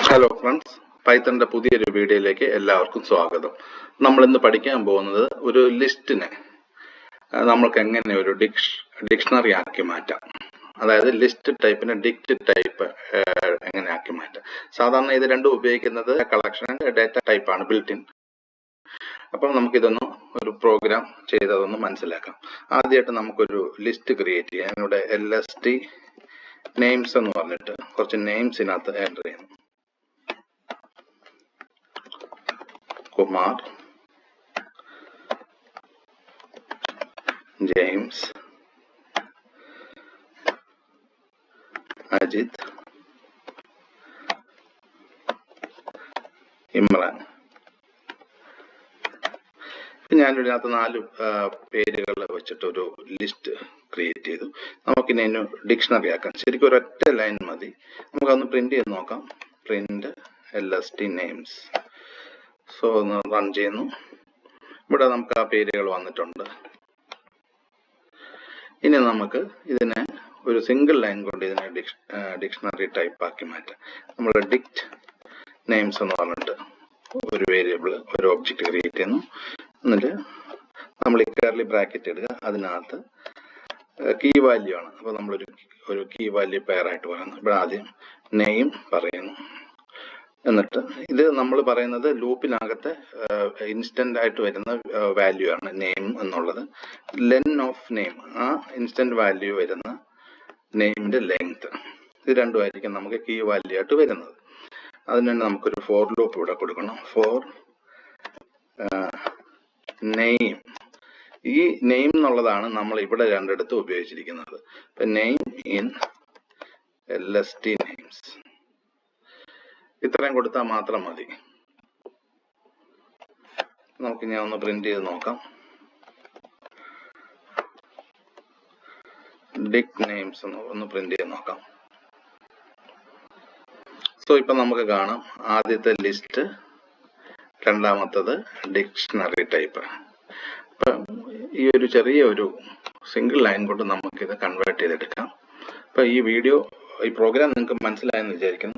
Hello friends, പൈത്തണിന്റെ പുതിയൊരു വീഡിയോയിലേക്ക് എല്ലാവർക്കും സ്വാഗതം. നമ്മൾ ഇന്ന് പഠിക്കാൻ പോകുന്നത് ഒരു ലിസ്റ്റിനെ നമ്മൾക്ക് എങ്ങനെ ഒരു ഡിക്ഷണറി ആക്കി മാറ്റാം. അതായത് ലിസ്റ്റ് ടൈപ്പിനെ ഡിക്റ്റ് ടൈപ്പ് എങ്ങനെ ആക്കി മാറ്റാം. സാധാരണ ഇത് രണ്ടും ഉപയോഗിക്കുന്നത് കളക്ഷൻ ആൻഡ് ഡാറ്റ ടൈപ്പാണ് ബിൽറ്റ് ഇൻ. അപ്പം നമുക്കിതൊന്ന് ഒരു പ്രോഗ്രാം ചെയ്തതൊന്ന് മനസ്സിലാക്കാം. ആദ്യമായിട്ട് നമുക്കൊരു ലിസ്റ്റ് ക്രിയേറ്റ് ചെയ്യാം. ഇവിടെ LST നെയിംസ് എന്ന് പറഞ്ഞിട്ട് കുറച്ച് നെയിംസിനകത്ത് എൻ്റർ ചെയ്യുന്നു. Kumar, James, Ajith, Imrahn. ഞാനിതിനകത്ത് 4 പേരുകൾ വെച്ചിട്ടൊരു ലിസ്റ്റ് ക്രിയേറ്റ് ചെയ്തു. നമുക്കിനി ഡിക്ഷണറി ആക്കാം. ശരിക്കും ഒരൊറ്റ ലൈൻ മതി. നമുക്കൊന്ന് പ്രിന്റ് ചെയ്ത് നോക്കാം. Print LST names. സോ ഒന്ന് റൺ ചെയ്യുന്നു. ഇവിടെ നമുക്ക് ആ പേരുകൾ വന്നിട്ടുണ്ട്. ഇനി നമുക്ക് ഇതിനെ ഒരു സിംഗിൾ ലൈൻ കൊണ്ട് ഇതിനെ ഡിക്ഷണറി ടൈപ്പ് ആക്കി മാറ്റാം. നമ്മൾ ഡിക്റ്റ് നെയിംസ് എന്ന് പറഞ്ഞിട്ട് ഒരു വേരിയബിൾ, ഒരു ഒബ്ജക്റ്റ് ക്രിയേറ്റ് ചെയ്യുന്നു. എന്നിട്ട് നമ്മൾ ഈ കർലി ബ്രാക്കറ്റ് ഇടുക. അതിനകത്ത് കീ വാല്യൂ ആണ്. അപ്പോൾ നമ്മളൊരു കീ വാല്യൂ പെയറായിട്ട് പറയുന്നു. ഇവിടെ ആദ്യം നെയിം പറയുന്നു. എന്നിട്ട് ഇത് നമ്മൾ പറയുന്നത് ലൂപ്പിനകത്തെ ഇൻസ്റ്റന്റ് ആയിട്ട് വരുന്ന വാല്യൂ ആണ് നെയിം എന്നുള്ളത്. ലെൻ ഓഫ് നെയിം, ആ ഇൻസ്റ്റന്റ് വാല്യൂ വരുന്ന നെയിമിന്റെ ലെങ്ത്, ഇത് രണ്ടുമായിരിക്കും നമുക്ക് കീ വാല്യൂ ആയിട്ട് വരുന്നത്. അതിന് തന്നെ നമുക്കൊരു ഫോർ ലൂപ്പ് ഇവിടെ കൊടുക്കണം. ഫോർ നെയിം, ഈ നെയിം എന്നുള്ളതാണ് നമ്മൾ ഇവിടെ രണ്ടിടത്ത് ഉപയോഗിച്ചിരിക്കുന്നത്. ഇപ്പൊ നെയിം ഇൻ LST നെയിംസ്, ഇത്രയും കൊടുത്താൽ മാത്രം മതി. നമുക്ക് ഞാൻ ഒന്ന് പ്രിന്റ് ചെയ്ത് നോക്കാം. ഡിക് നെയിംസ് ഒന്ന് പ്രിന്റ് ചെയ്ത് നോക്കാം. സോ ഇപ്പൊ നമുക്ക് കാണാം, ആദ്യത്തെ ലിസ്റ്റ്, രണ്ടാമത്തത് ഡിക്ഷണറി ടൈപ്പ്. ഇപ്പൊ ഈ ഒരു ചെറിയ ഒരു സിംഗിൾ ലൈൻ കൊണ്ട് നമുക്കിത് കൺവേർട്ട് ചെയ്തെടുക്കാം. ഇപ്പൊ ഈ പ്രോഗ്രാം നിങ്ങൾക്ക് മനസ്സിലായെന്ന് വിചാരിക്കുന്നു.